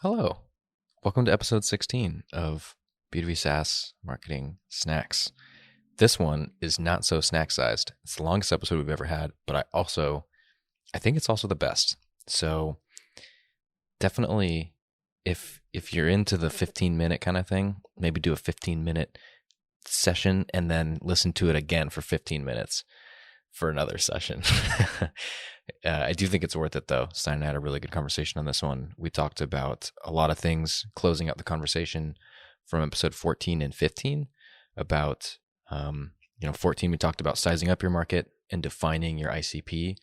Hello. Welcome to episode 16 of B2B SaaS Marketing Snacks. This one is not so snack sized. It's the longest episode we've ever had, but I think it's also the best. So definitely if you're into the 15-minute kind of thing, maybe do a 15-minute session and then listen to it again for 15 minutes for another session. I do think it's worth it, though. Stein and I had a really good conversation on this one. We talked about a lot of things, closing out the conversation from episode 14 and 15 about, 14, we talked about sizing up your market and defining your ICP.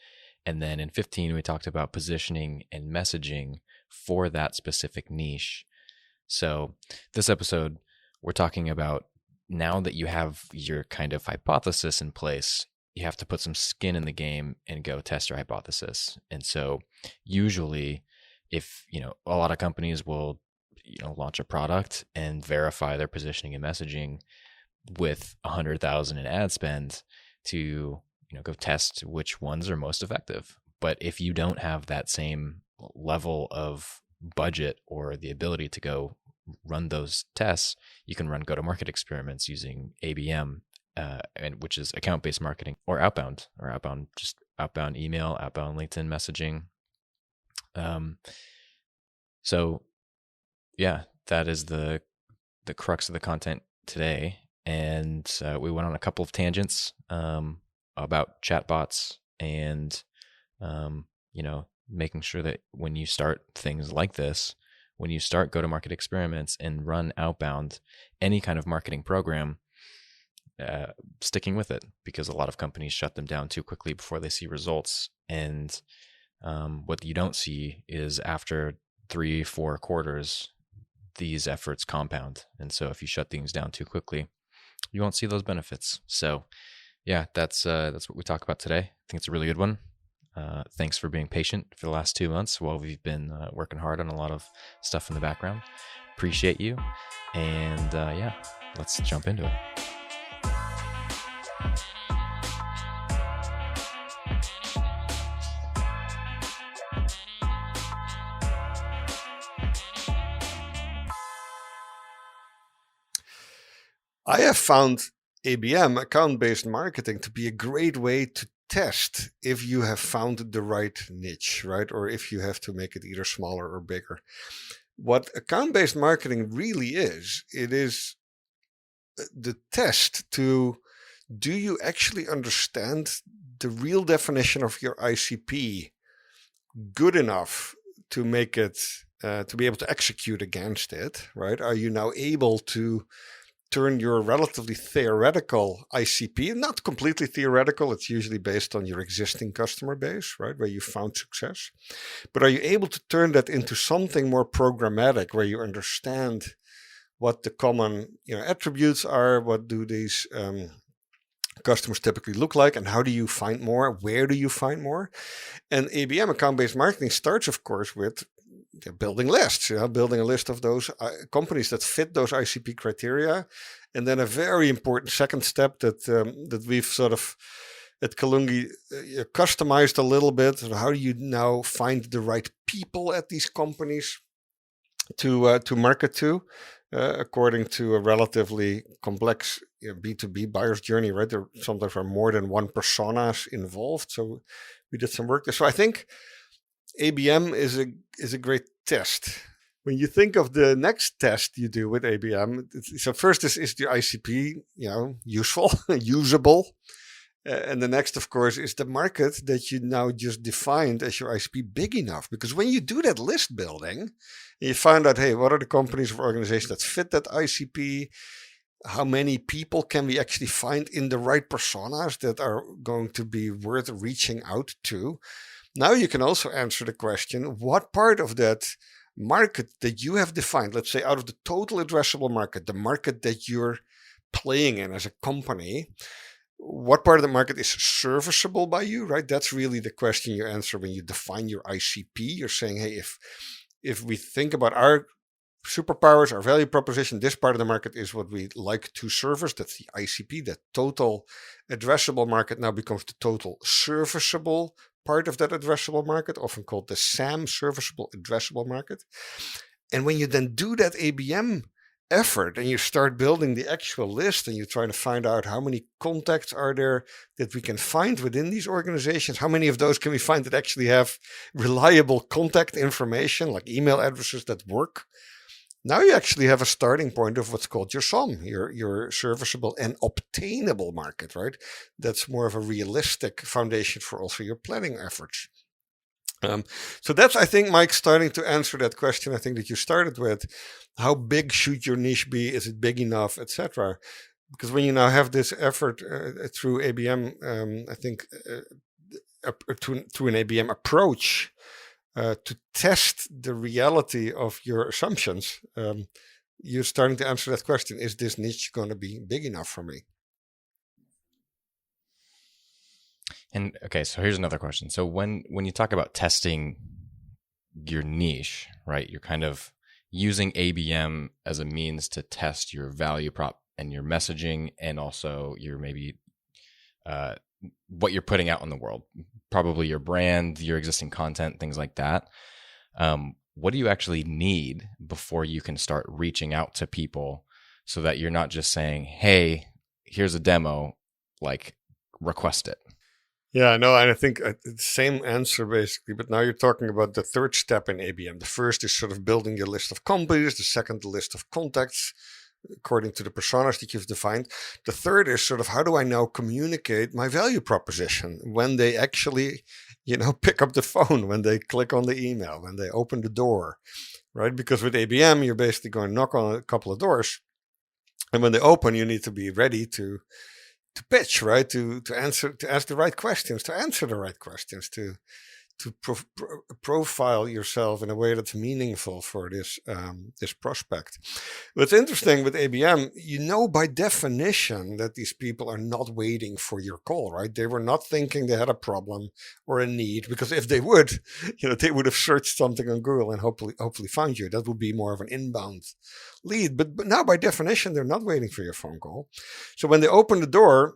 And then in 15, we talked about positioning and messaging for that specific niche. So this episode, we're talking about now that you have your kind of hypothesis in place, you have to put some skin in the game and go test your hypothesis. And so usually if, a lot of companies will, launch a product and verify their positioning and messaging with 100,000 in ad spend to, go test which ones are most effective. But if you don't have that same level of budget or the ability to go run those tests, you can run go-to-market experiments using ABM, and which is account-based marketing or outbound email, outbound LinkedIn messaging. So yeah, that is the crux of the content today. And we went on a couple of tangents about chatbots and, making sure that when you start things like this, when you start go-to-market experiments and run outbound, any kind of marketing program, sticking with it, because a lot of companies shut them down too quickly before they see results. And what you don't see is after 3-4 quarters, these efforts compound. And so if you shut things down too quickly, you won't see those benefits. So yeah, that's what we talk about today. I think it's a really good one. Thanks for being patient for the last 2 months while we've been working hard on a lot of stuff in the background. Appreciate you. And let's jump into it. I have found ABM, account-based marketing, to be a great way to test if you have found the right niche, right? Or if you have to make it either smaller or bigger. What account-based marketing really is, it is the test to, do you actually understand the real definition of your ICP good enough to make it, to be able to execute against it, right? Are you now able to turn your relatively theoretical ICP, not completely theoretical, it's usually based on your existing customer base, right, where you found success. But are you able to turn that into something more programmatic, where you understand what the common attributes are, what do these customers typically look like, and how do you find more, where do you find more? And ABM, account-based marketing, starts, of course, with building lists, building a list of those companies that fit those ICP criteria. And then a very important second step that we've sort of at Kalungi customized a little bit. How do you now find the right people at these companies to market to, according to a relatively complex B2B buyer's journey, right? There sometimes are more than one personas involved. So we did some work there. So I think ABM is a great test. When you think of the next test you do with ABM, so first is the ICP, useful, usable, and the next, of course, is the market that you now just defined as your ICP big enough. Because when you do that list building, you find out, hey, what are the companies or organizations that fit that ICP? How many people can we actually find in the right personas that are going to be worth reaching out to? Now you can also answer the question, what part of that market that you have defined, let's say out of the total addressable market, the market that you're playing in as a company, what part of the market is serviceable by you, right? That's really the question you answer when you define your ICP. You're saying, hey, if we think about our superpowers, our value proposition, this part of the market is what we like to service. That's the ICP. That total addressable market now becomes the total serviceable part of that addressable market, often called the SAM, serviceable addressable market. And when you then do that ABM effort and you start building the actual list and you try to find out how many contacts are there that we can find within these organizations, how many of those can we find that actually have reliable contact information, like email addresses that work. Now you actually have a starting point of what's called your SOM, your serviceable and obtainable market, right? That's more of a realistic foundation for also your planning efforts. So that's, I think, Mike, starting to answer that question. I think that you started with, how big should your niche be? Is it big enough, etc.? Because when you now have this effort through ABM, I think through an ABM approach to test the reality of your assumptions, you're starting to answer that question: is this niche going to be big enough for me? And okay, so here's another question. So when you talk about testing your niche, right, you're kind of using ABM as a means to test your value prop and your messaging, and also your maybe what you're putting out in the world, probably your brand, your existing content, things like that. What do you actually need before you can start reaching out to people, so that you're not just saying, hey, here's a demo, like, request it? Yeah, no, and I think the same answer basically, but now you're talking about the third step in ABM. The first is sort of building your list of companies. The second, the list of contacts according to the personas that you've defined. The third is sort of, how do I now communicate my value proposition when they actually, pick up the phone, when they click on the email, when they open the door, right? Because with ABM, you're basically going to knock on a couple of doors, and when they open, you need to be ready to pitch, right? To ask the right questions, to answer the right questions, to profile yourself in a way that's meaningful for this prospect. What's interesting with ABM, by definition that these people are not waiting for your call, right? They were not thinking they had a problem or a need, because if they would, they would have searched something on Google and hopefully found you. That would be more of an inbound lead. But now by definition, they're not waiting for your phone call. So when they open the door,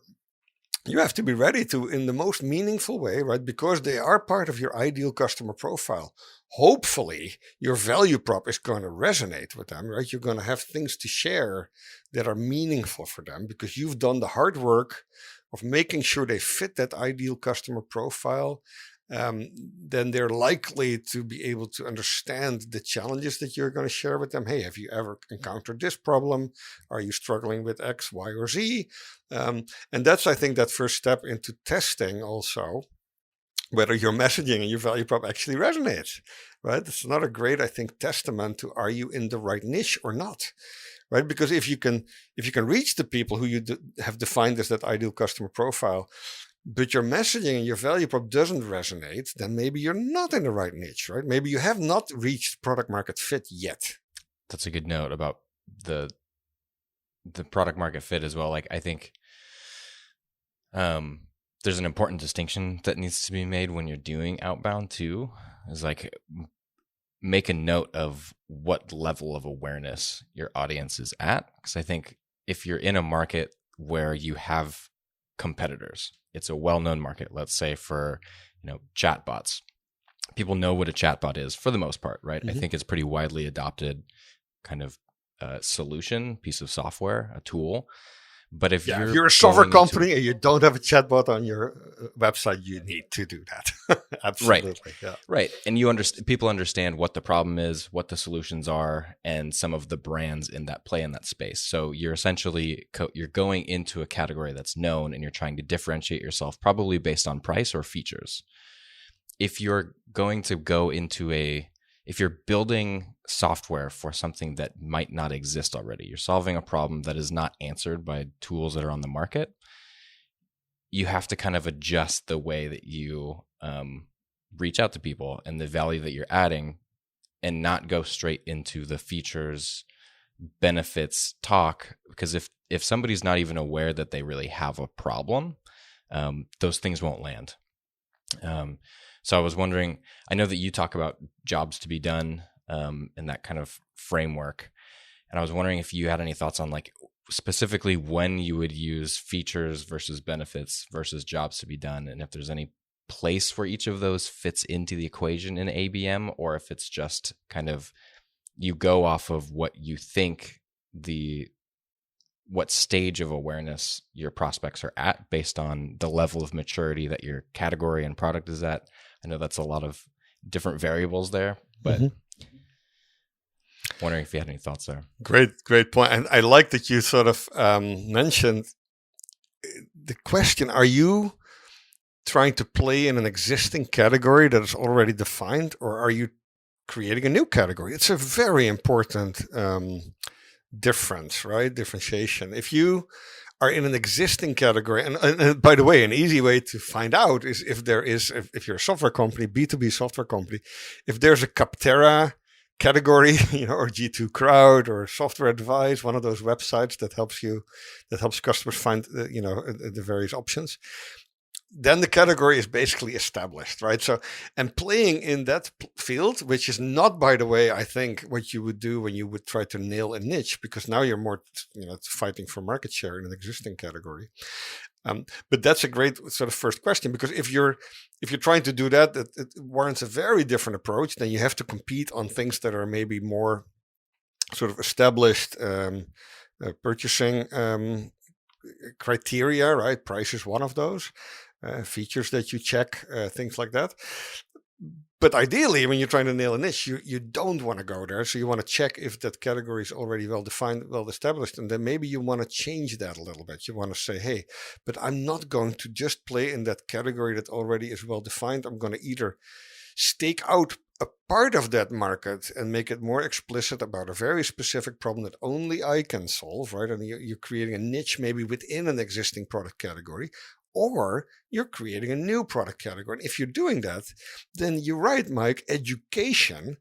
you have to be ready to, in the most meaningful way, right? Because they are part of your ideal customer profile. Hopefully, your value prop is going to resonate with them, right? You're going to have things to share that are meaningful for them, because you've done the hard work of making sure they fit that ideal customer profile. Then they're likely to be able to understand the challenges that you're going to share with them. Hey, have you ever encountered this problem? Are you struggling with X, Y, or Z? And that's, I think, that first step into testing also, whether your messaging and your value prop actually resonates, right? It's another great, I think, testament to, are you in the right niche or not? Right? Because if you can reach the people who you have defined as that ideal customer profile, but your messaging and your value prop doesn't resonate, then maybe you're not in the right niche, right? Maybe you have not reached product market fit yet. That's a good note about the product market fit as well. Like, I think there's an important distinction that needs to be made when you're doing outbound too, is like, make a note of what level of awareness your audience is at. Because I think if you're in a market where you have competitors, it's a well-known market, let's say for chatbots, people know what a chatbot is for the most part, right? Mm-hmm. I think it's pretty widely adopted kind of solution, piece of software, a tool. But if you're a software company and you don't have a chatbot on your website, you need to do that. Absolutely. Right. Yeah. Right. And people understand what the problem is, what the solutions are, and some of the brands in that play in that space. So you're essentially you're going into a category that's known, and you're trying to differentiate yourself, probably based on price or features. If you're going to go into if you're building software for something that might not exist already, you're solving a problem that is not answered by tools that are on the market, you have to kind of adjust the way that you reach out to people and the value that you're adding, and not go straight into the features, benefits talk. Because if somebody's not even aware that they really have a problem, those things won't land. So I was wondering, I know that you talk about jobs to be done in that kind of framework. And I was wondering if you had any thoughts on, like, specifically when you would use features versus benefits versus jobs to be done, and if there's any place where each of those fits into the equation in ABM, or if it's just kind of you go off of what you think what stage of awareness your prospects are at based on the level of maturity that your category and product is at. I know that's a lot of different variables there, but wondering if you had any thoughts there. Great point. And I like that you sort of mentioned the question, are you trying to play in an existing category that is already defined, or are you creating a new category? It's a very important difference, right? Differentiation. If you are in an existing category, and by the way, an easy way to find out is if you're a software company, B2B software company, if there's a Capterra category, or G2 Crowd or Software Advice, one of those websites that helps customers find, the various options, then the category is basically established, right? So, and playing in that field, which is not, by the way, I think what you would do when you would try to nail a niche, because now you're more, fighting for market share in an existing category. But that's a great sort of first question, because if you're trying to do that, it warrants a very different approach. Then you have to compete on things that are maybe more sort of established purchasing criteria, right? Price is one of those. Features that you check, things like that. But ideally, when you're trying to nail a niche, you don't want to go there. So you want to check if that category is already well defined, well established. And then maybe you want to change that a little bit. You want to say, hey, but I'm not going to just play in that category that already is well defined. I'm going to either stake out a part of that market and make it more explicit about a very specific problem that only I can solve, right? And you're creating a niche maybe within an existing product category, or you're creating a new product category. And if you're doing that, then you're right, Mike, education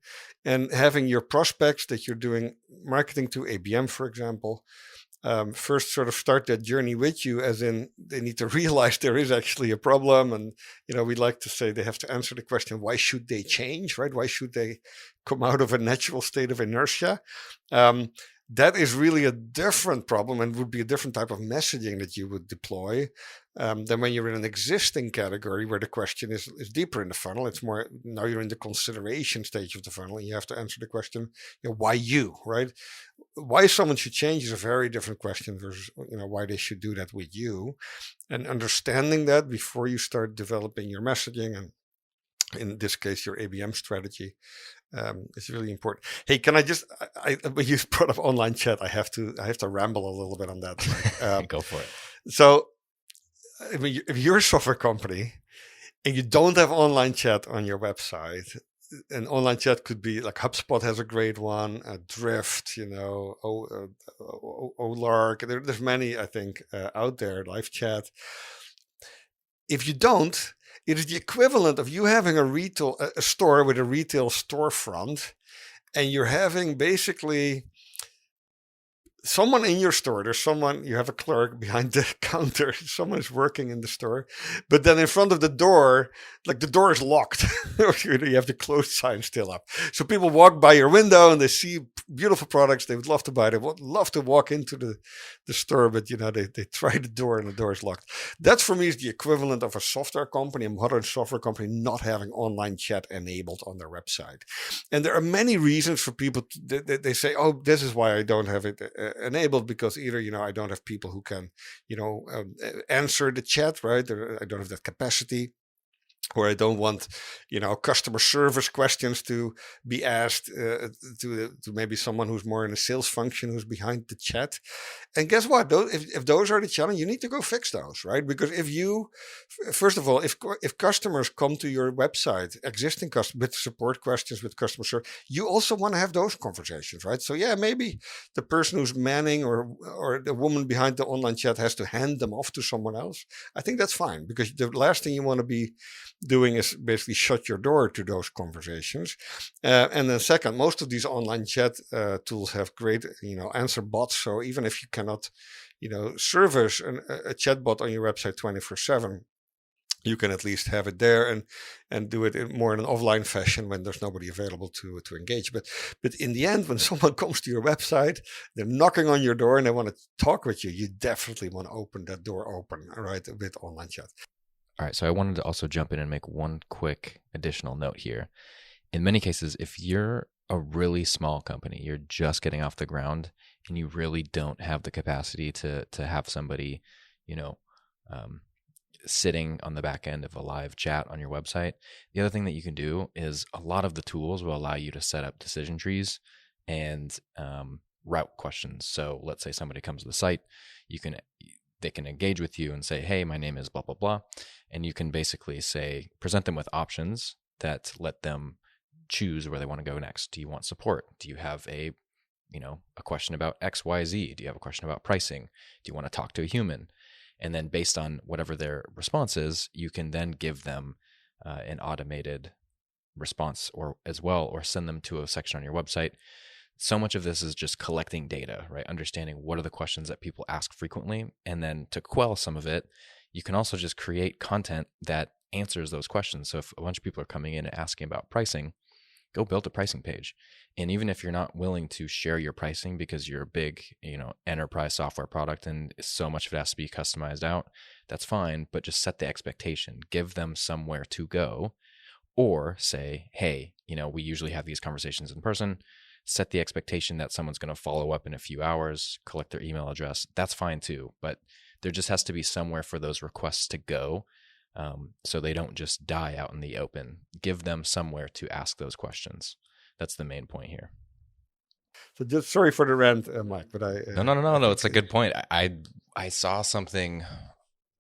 and having your prospects that you're doing marketing to, ABM, for example, first sort of start that journey with you, as in they need to realize there is actually a problem. And, we like to say they have to answer the question, why should they change, right? Why should they come out of a natural state of inertia? That is really a different problem and would be a different type of messaging that you would deploy than when you're in an existing category where the question is deeper in the funnel. It's more, now you're in the consideration stage of the funnel and you have to answer the question, why you, right? Why someone should change is a very different question versus, why they should do that with you. And understanding that before you start developing your messaging, and in this case, your ABM strategy, it's really important. Hey, can I just? When you brought up online chat, I have to ramble a little bit on that. Go for it. So, if you're a software company and you don't have online chat on your website, and online chat could be like HubSpot has a great one, Drift, Olark. There's many, I think, out there. Live chat. If you don't, it is the equivalent of you having a store with a retail storefront, and you're having basically someone in your store. There's someone, you have a clerk behind the counter, someone is working in the store, but then in front of the door, like the door is locked. You have the closed sign still up. So people walk by your window and they see beautiful products. They would love to buy. They would love to walk into the store, but they try the door and the door is locked. That for me is the equivalent of a software company, a modern software company, not having online chat enabled on their website. And there are many reasons for people. They say, oh, this is why I don't have it enabled, because either, I don't have people who can, answer the chat, right? I don't have that capacity. Or I don't want, customer service questions to be asked to maybe someone who's more in a sales function who's behind the chat. And guess what? If those are the challenge, you need to go fix those, right? Because first of all, if customers come to your website, existing customers with support questions, with customer service, you also want to have those conversations, right? So yeah, maybe the person who's manning or the woman behind the online chat has to hand them off to someone else. I think that's fine, because the last thing you want to be doing is basically shut your door to those conversations. And then second, most of these online chat tools have great, answer bots. So even if you cannot, service a chat bot on your website 24/7, you can at least have it there and do it more in an offline fashion when there's nobody available to engage. But in the end, when someone comes to your website, they're knocking on your door and they want to talk with you, you definitely want to open that door open, right, with online chat. All right, so I wanted to also jump in and make one quick additional note here. In many cases, if you're a really small company, you're just getting off the ground, and you really don't have the capacity to have somebody, you know, sitting on the back end of a live chat on your website. The other thing that you can do is a lot of the tools will allow you to set up decision trees and route questions. So let's say somebody comes to the site, they can engage with you and say, hey, my name is blah, blah, blah. And you can basically present them with options that let them choose where they want to go next. Do you want support? Do you have a question about X, Y, Z? Do you have a question about pricing? Do you want to talk to a human? And then based on whatever their response is, you can then give them an automated response or send them to a section on your website. So much of this is just collecting data, right? Understanding what are the questions that people ask frequently. And then to quell some of it, you can also just create content that answers those questions. So if a bunch of people are coming in and asking about pricing, go build a pricing page. And even if you're not willing to share your pricing because you're a big, enterprise software product and so much of it has to be customized out, that's fine, but just set the expectation. Give them somewhere to go, or say, hey, we usually have these conversations in person. Set the expectation that someone's going to follow up in a few hours, collect their email address. That's fine too, but there just has to be somewhere for those requests to go. So they don't just die out in the open. Give them somewhere to ask those questions. That's the main point here. So just sorry for the rant, Mike, but No. It's a good point. I saw something,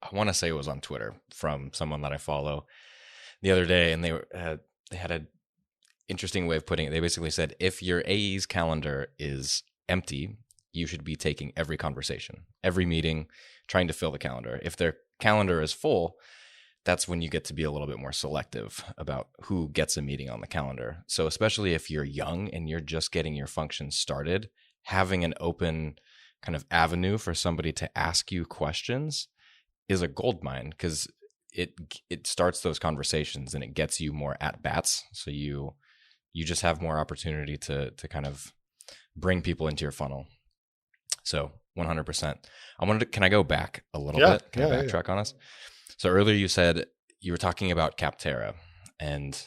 I want to say it was on Twitter from someone that I follow the other day, and they had an interesting way of putting it. They basically said, if your AE's calendar is empty, you should be taking every conversation, every meeting, trying to fill the calendar. If their calendar is full, that's when you get to be a little bit more selective about who gets a meeting on the calendar. So especially if you're young and you're just getting your function started, having an open kind of avenue for somebody to ask you questions is a goldmine, because it starts those conversations and it gets you more at bats. So you just have more opportunity to kind of bring people into your funnel. So 100%. Can I go back a little bit? Can I backtrack on us? So earlier you said you were talking about Capterra, and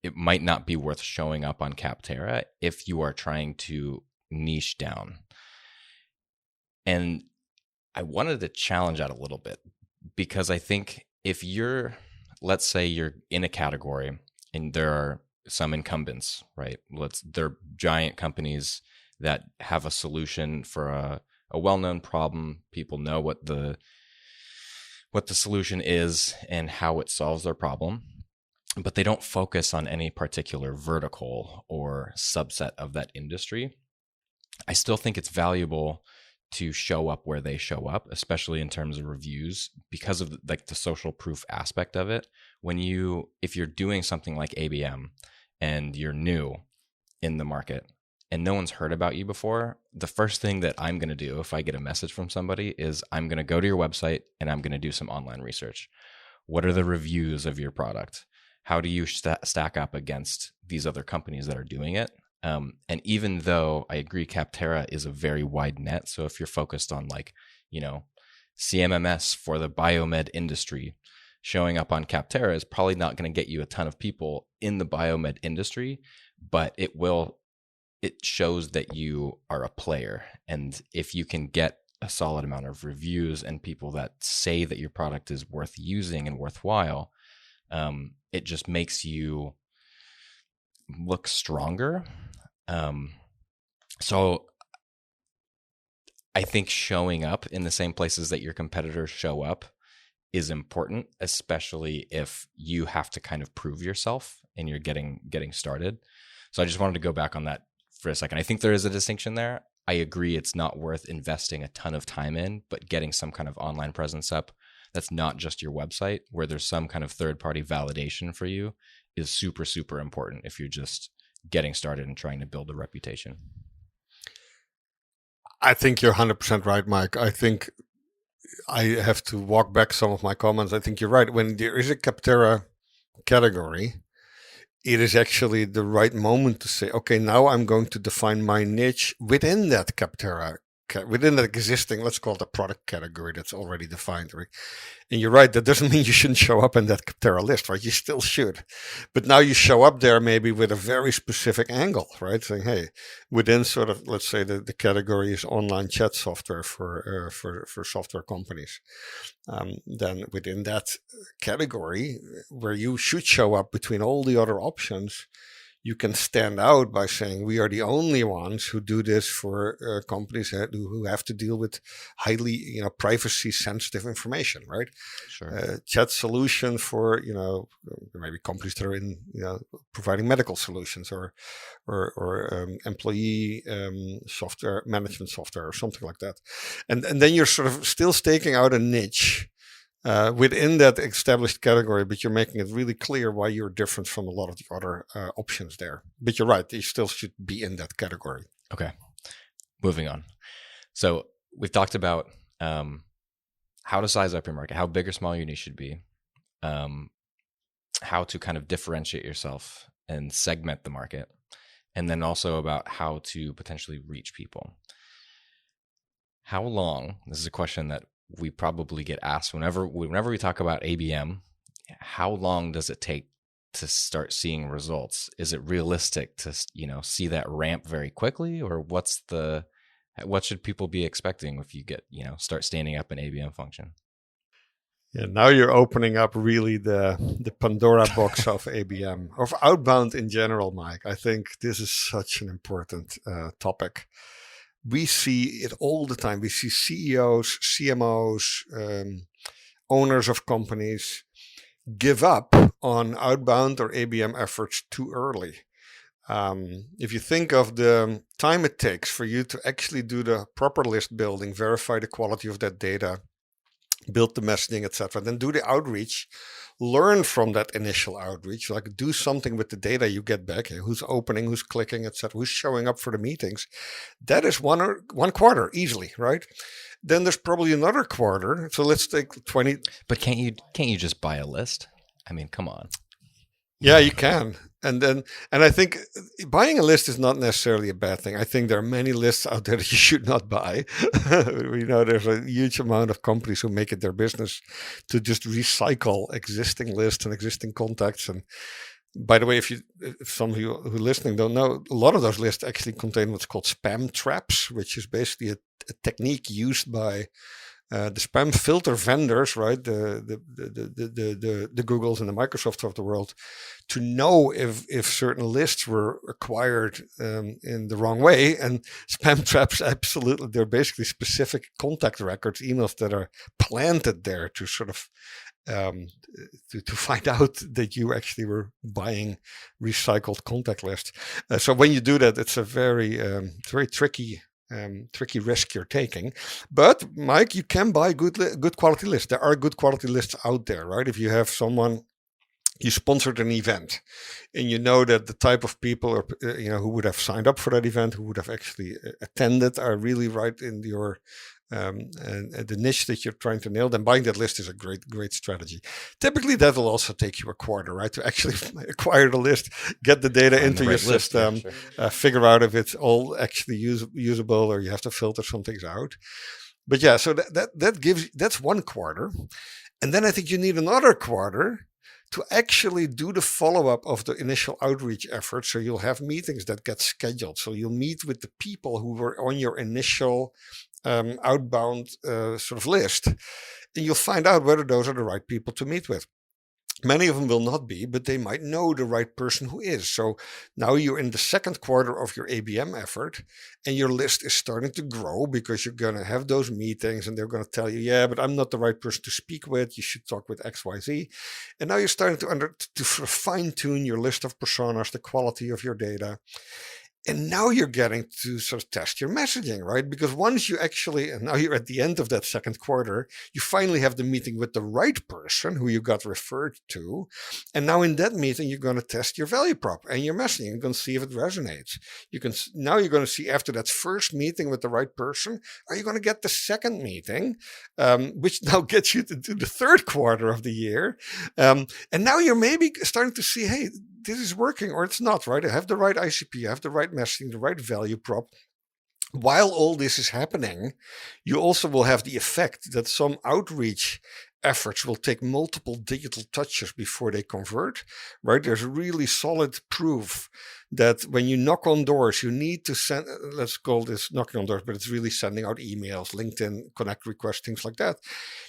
it might not be worth showing up on Capterra if you are trying to niche down. And I wanted to challenge that a little bit, because I think if let's say you're in a category and there are some incumbents, right? They're giant companies that have a solution for a well-known problem. People know what the solution is and how it solves their problem, but they don't focus on any particular vertical or subset of that industry. I still think it's valuable to show up where they show up, especially in terms of reviews, because of the social proof aspect of it. If you're doing something like ABM and you're new in the market and no one's heard about you before, the first thing that I'm going to do if I get a message from somebody is I'm going to go to your website and I'm going to do some online research. What are the reviews of your product? How do you stack up against these other companies that are doing it? And even though I agree Capterra is a very wide net, so if you're focused on CMMS for the biomed industry, showing up on Capterra is probably not going to get you a ton of people in the biomed industry, but it shows that you are a player. And if you can get a solid amount of reviews and people that say that your product is worth using and worthwhile, it just makes you look stronger. So I think showing up in the same places that your competitors show up is important, especially if you have to kind of prove yourself and you're getting started. So I just wanted to go back on that for a second. I think there is a distinction there. I agree it's not worth investing a ton of time in, but getting some kind of online presence up that's not just your website, where there's some kind of third-party validation for you, is super, super important if you're just getting started and trying to build a reputation. I think you're 100% right, Mike. I think I have to walk back some of my comments. I think you're right. When there is a Capterra category, it is actually the right moment to say, okay, now I'm going to define my niche within that Capterra within that existing, let's call it a product category that's already defined, right? And you're right, that doesn't mean you shouldn't show up in that Capterra list, right? You still should. But now you show up there maybe with a very specific angle, right? Saying, hey, within sort of, let's say the category is online chat software for software companies. Then within that category, where you should show up between all the other options, you can stand out by saying we are the only ones who do this for companies who have to deal with highly, privacy sensitive information, right? Sure. Chat solution for, maybe companies that are in, providing medical solutions or employee software management software or something like that. And then you're sort of still staking out a niche within that established category, but you're making it really clear why you're different from a lot of the other options there. But you're right, you still should be in that category. Okay, moving on. So we've talked about how to size up your market, how big or small your niche should be, how to kind of differentiate yourself and segment the market, and then also about how to potentially reach people. How long, this is a question that we probably get asked whenever we talk about ABM, how long does it take to start seeing results? Is it realistic to, see that ramp very quickly, or what should people be expecting if you get, start standing up an ABM function? Yeah, now you're opening up really the Pandora box of ABM, of outbound in general, Mike. I think this is such an important topic. We see it all the time. We see CEOs, CMOs, owners of companies give up on outbound or ABM efforts too early. If you think of the time it takes for you to actually do the proper list building, verify the quality of that data, build the messaging, etc., then do the outreach, learn from that initial outreach, like do something with the data you get back, who's opening, who's clicking, etc., who's showing up for the meetings. That is one quarter easily, right? Then there's probably another quarter. So let's take 20. But can't you just buy a list? I mean, come on. Yeah, you can. And I think buying a list is not necessarily a bad thing. I think there are many lists out there that you should not buy. There's a huge amount of companies who make it their business to just recycle existing lists and existing contacts. And by the way, if some of you who are listening don't know, a lot of those lists actually contain what's called spam traps, which is basically a technique used by the spam filter vendors, right? The Googles and the Microsofts of the world, to know if certain lists were acquired in the wrong way. And spam traps, absolutely, they're basically specific contact records, emails that are planted there to sort of to find out that you actually were buying recycled contact lists. So when you do that, it's a very tricky risk you're taking. But Mike, you can buy good quality lists. There are good quality lists out there, right? If you have someone, you sponsored an event, and you know that the type of people who would have signed up for that event, who would have actually attended, are really right in your and the niche that you're trying to nail, then buying that list is a great strategy. Typically, that will also take you a quarter, right, to actually acquire the list, get the data into your system, figure out if it's all actually usable, or you have to filter some things out. But yeah, so that's 1 quarter, and then I think you need another quarter to actually do the follow-up of the initial outreach effort. So you'll have meetings that get scheduled. So you'll meet with the people who were on your initial outbound sort of list, and you'll find out whether those are the right people to meet with. Many of them will not be, but they might know the right person who is. So now you're in the 2nd quarter of your ABM effort, and your list is starting to grow because you're going to have those meetings, and they're going to tell you, yeah, but I'm not the right person to speak with. You should talk with XYZ. And now you're starting to fine tune your list of personas, the quality of your data. And now you're getting to sort of test your messaging, right? Because once you actually, and now you're at the end of that 2nd quarter, you finally have the meeting with the right person who you got referred to. And now in that meeting, you're going to test your value prop and your messaging. You're going to see if it resonates. Now you're going to see, after that first meeting with the right person, are you going to get the 2nd meeting, which now gets you to the 3rd quarter of the year. And now you're maybe starting to see, hey, this is working or it's not, right? I have the right ICP, I have the right messaging, the right value prop. While all this is happening, you also will have the effect that some outreach efforts will take multiple digital touches before they convert, right? There's really solid proof that when you knock on doors, you need to send, let's call this knocking on doors, but it's really sending out emails, LinkedIn connect requests, things like that.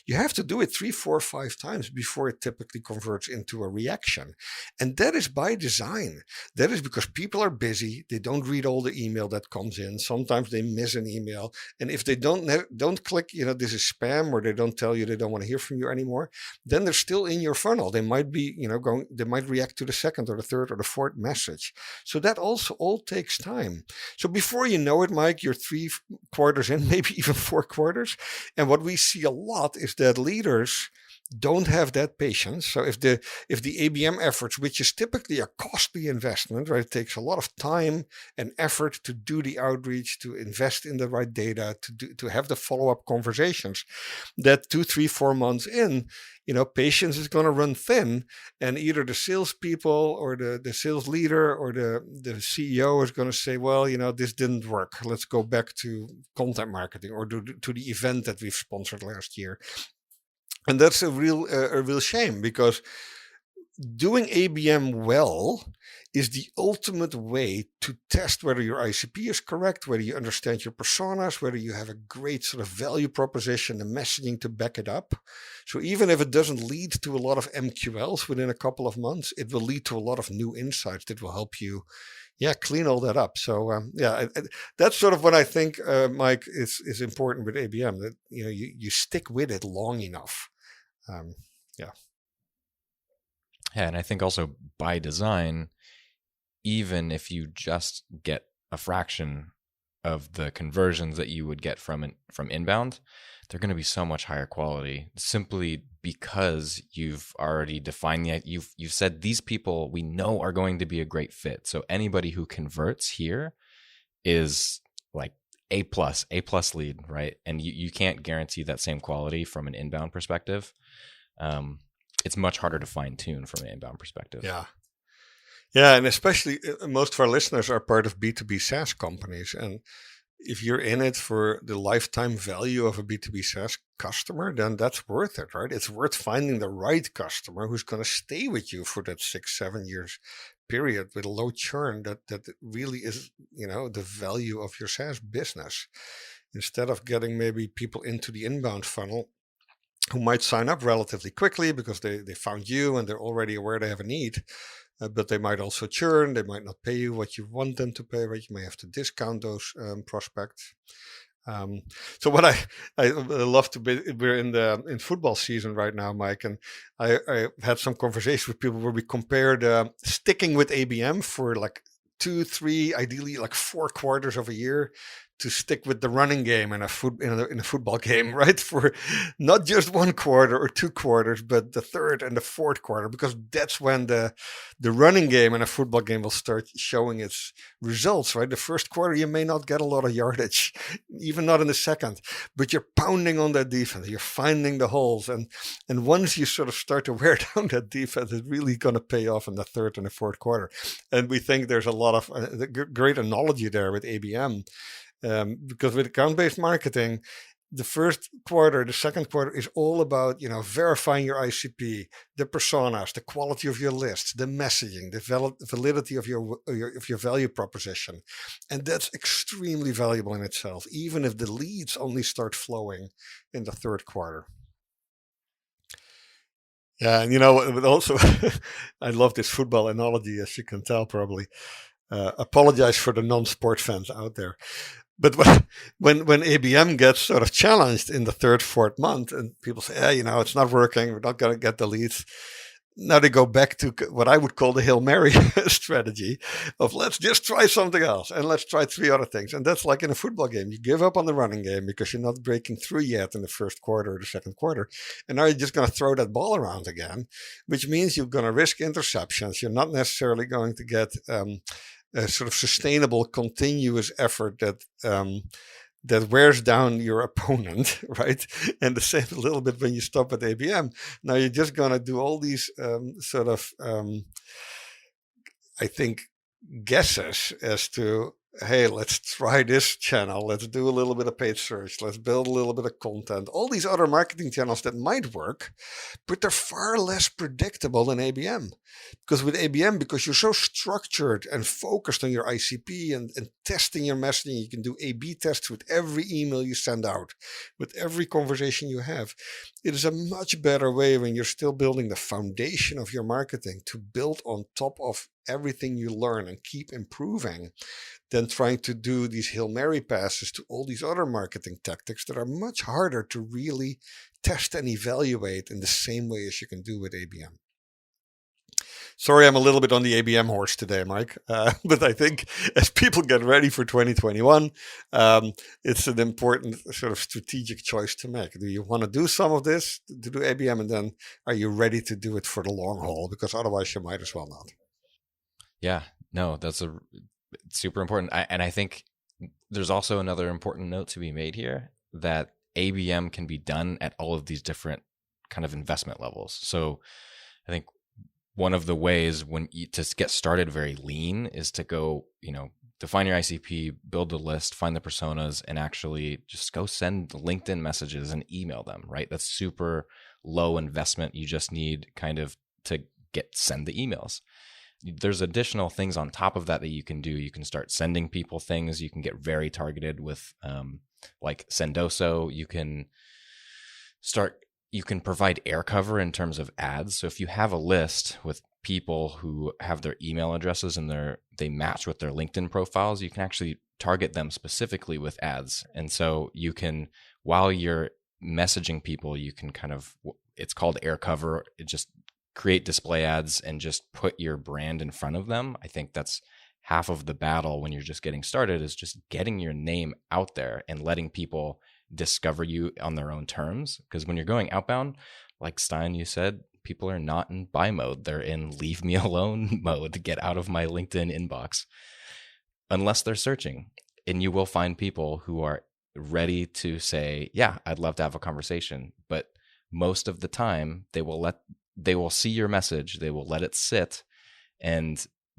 You have to do it 3, 4, 5 times before it typically converts into a reaction. And that is by design. That is because people are busy. They don't read all the email that comes in. Sometimes they miss an email. And if they don't click, this is spam, or they don't tell you they don't want to hear from you anymore, then they're still in your funnel. They might be, they might react to the second or the third or the fourth message. So that also all takes time. So before you know it, Mike, you're 3 quarters in, maybe even 4 quarters. And what we see a lot is that leaders don't have that patience. So if the ABM efforts, which is typically a costly investment, right? It takes a lot of time and effort to do the outreach, to invest in the right data, to have the follow-up conversations, that 2, 3, 4 months in, patience is going to run thin, and either the salespeople or the sales leader or the CEO is going to say, well, this didn't work. Let's go back to content marketing or to the event that we've sponsored last year. And that's a real shame, because doing ABM well is the ultimate way to test whether your ICP is correct, whether you understand your personas, whether you have a great sort of value proposition, the messaging to back it up. So even if it doesn't lead to a lot of MQLs within a couple of months, it will lead to a lot of new insights that will help you clean all that up. So that's sort of what I think, Mike, is important with ABM, that you stick with it long enough. Yeah, and I think also by design, even if you just get a fraction of the conversions that you would get from inbound, they're going to be so much higher quality, simply because you've already defined you've said these people we know are going to be a great fit. So anybody who converts here is like A+ lead, right? And you can't guarantee that same quality from an inbound perspective. It's much harder to fine tune from an inbound perspective. Yeah, and especially most of our listeners are part of B2B SaaS companies. And if you're in it for the lifetime value of a B2B SaaS customer, then that's worth it, right? It's worth finding the right customer who's going to stay with you for that 6, 7 years period with a low churn that really is, the value of your SaaS business. Instead of getting maybe people into the inbound funnel who might sign up relatively quickly because they found you and they're already aware they have a need. But they might also churn. They might not pay you what you want them to pay, right? You may have to discount those prospects. So what I love to be, we're in football season right now, Mike, and I had some conversations with people where we compared sticking with ABM for like 2, 3, ideally like 4 quarters of a year, to stick with the running game in a football game, right? For not just 1 quarter or 2 quarters, but the 3rd and the 4th quarter, because that's when the running game in a football game will start showing its results, right? The 1st quarter, you may not get a lot of yardage, even not in the 2nd, but you're pounding on that defense. You're finding the holes. And once you sort of start to wear down that defense, it's really going to pay off in the 3rd and the 4th quarter. And we think there's a lot of great analogy there with ABM. Because with account-based marketing, the 1st quarter, the 2nd quarter is all about, verifying your ICP, the personas, the quality of your lists, the messaging, the validity of your value proposition. And that's extremely valuable in itself, even if the leads only start flowing in the 3rd quarter. Yeah, and but also, I love this football analogy, as you can tell probably. Apologize for the non-sport fans out there. But when ABM gets sort of challenged in the 3rd, 4th month, and people say, it's not working, we're not going to get the leads. Now they go back to what I would call the Hail Mary strategy of let's just try something else and let's try 3 other things. And that's like in a football game. You give up on the running game because you're not breaking through yet in the 1st quarter or the 2nd quarter. And now you're just going to throw that ball around again, which means you're going to risk interceptions. You're not necessarily going to get a sort of sustainable, continuous effort that wears down your opponent, right? And the same a little bit when you stop at ABM. Now you're just going to do all these I think, guesses as to hey, let's try this channel. Let's do a little bit of paid search. Let's build a little bit of content. All these other marketing channels that might work, but they're far less predictable than ABM. Because with ABM, because you're so structured and focused on your ICP and testing your messaging, you can do A/B tests with every email you send out, with every conversation you have. It is a much better way when you're still building the foundation of your marketing to build on top of everything you learn and keep improving than trying to do these Hail Mary passes to all these other marketing tactics that are much harder to really test and evaluate in the same way as you can do with ABM. Sorry, I'm a little bit on the ABM horse today, Mike. But I think as people get ready for 2021, it's an important sort of strategic choice to make. Do you want to do some of this, to do ABM, and then are you ready to do it for the long haul? Because otherwise you might as well not. Yeah, no, that's super important. And I think there's also another important note to be made here, that ABM can be done at all of these different kind of investment levels. So I think one of the ways to get started very lean is to go, define your ICP, build a list, find the personas, and actually just go send LinkedIn messages and email them, right? That's super low investment. You just need kind of to send the emails. There's additional things on top of that you can do. You can start sending people things. You can get very targeted with like Sendoso. You can provide air cover in terms of ads. So if you have a list with people who have their email addresses and they match with their LinkedIn profiles, you can actually target them specifically with ads. And so you can, while you're messaging people, you can it's called air cover. It just create display ads and just put your brand in front of them. I think that's half of the battle when you're just getting started, is just getting your name out there and letting people discover you on their own terms. Because when you're going outbound, like Stein, you said, people are not in buy mode. They're in leave me alone mode. Get out of my LinkedIn inbox. Unless they're searching. And you will find people who are ready to say, yeah, I'd love to have a conversation. But most of the time they will see your message, they will let it sit,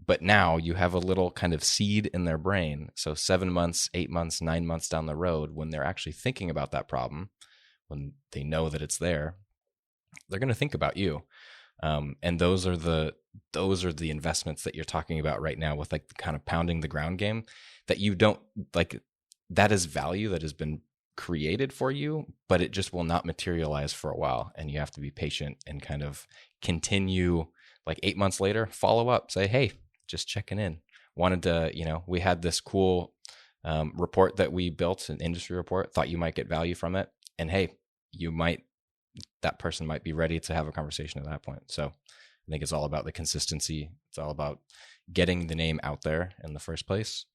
but now you have a little kind of seed in their brain. So 7 months, 8 months, 9 months down the road, when they're actually thinking about that problem, when they know that it's there, they're going to think about you. And those are the investments that you're talking about right now, with like kind of pounding the ground game, that you don't like. That is value that has been created for you, but it just will not materialize for a while. And you have to be patient and kind of continue, like 8 months later, follow up, say, hey, just checking in. Wanted to, we had this cool report that we built, an industry report, thought you might get value from it. And hey, that person might be ready to have a conversation at that point. So I think it's all about the consistency. It's all about getting the name out there in the first place.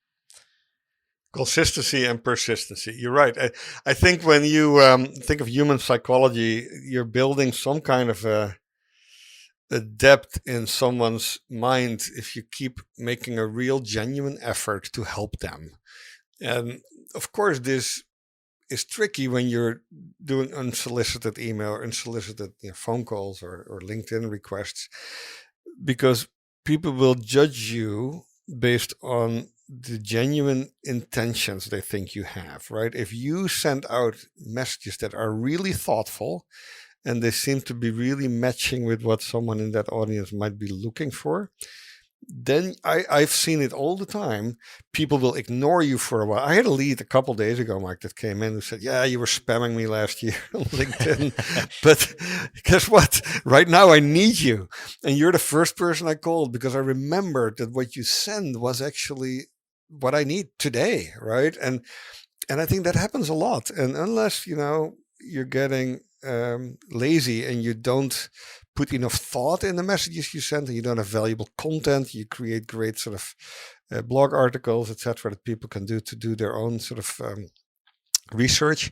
Consistency and persistency. You're right. I think when you think of human psychology, you're building some kind of a depth in someone's mind if you keep making a real genuine effort to help them. And of course, this is tricky when you're doing unsolicited email or unsolicited phone calls or LinkedIn requests, because people will judge you based on the genuine intentions they think you have, right? If you send out messages that are really thoughtful and they seem to be really matching with what someone in that audience might be looking for, then I've seen it all the time. People will ignore you for a while. I had a lead a couple of days ago, Mike, that came in who said, yeah, you were spamming me last year on LinkedIn. But guess what? Right now I need you. And you're the first person I called because I remembered that what you send was actually what I need today, right? And I think that happens a lot. And unless, you're getting lazy and you don't put enough thought in the messages you send, and you don't have valuable content, you create great sort of blog articles, etc., that people can do to do their own sort of research.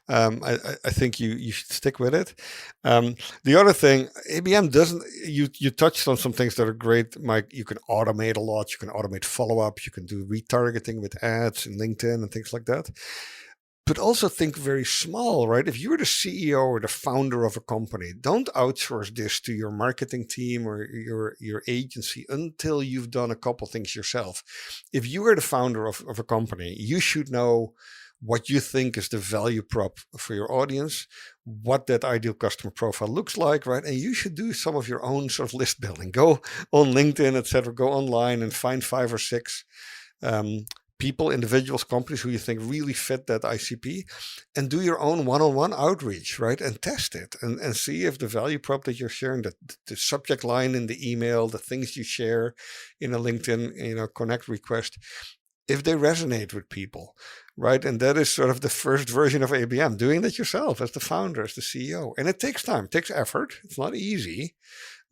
I think you should stick with it. The other thing, ABM doesn't, you touched on some things that are great, Mike. You can automate a lot. You can automate follow-up. You can do retargeting with ads in LinkedIn and things like that. But also think very small, right? If you're the CEO or the founder of a company, don't outsource this to your marketing team or your agency until you've done a couple things yourself. If you are the founder of a company, you should know what you think is the value prop for your audience, what that ideal customer profile looks like, right? And you should do some of your own sort of list building. Go on LinkedIn, etc. Go online and find 5 or 6 people, individuals, companies who you think really fit that ICP, and do your own one-on-one outreach, right? And test it and see if the value prop that you're sharing, the subject line in the email, the things you share in a LinkedIn, connect request, if they resonate with people, right? And that is sort of the first version of ABM, doing that yourself as the founder, as the CEO. And it takes time, it takes effort. It's not easy.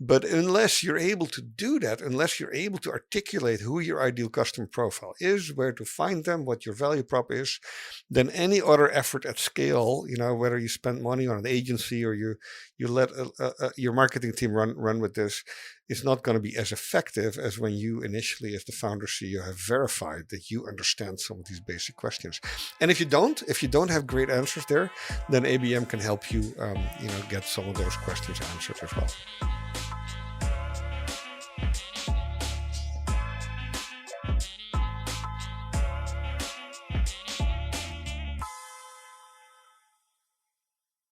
But unless you're able to do that, unless you're able to articulate who your ideal customer profile is, where to find them, what your value prop is, then any other effort at scale, whether you spend money on an agency or you let your marketing team run with this, is not going to be as effective as when you initially, as the founder CEO, have verified that you understand some of these basic questions. And if you don't have great answers there, then ABM can help you, get some of those questions answered as well.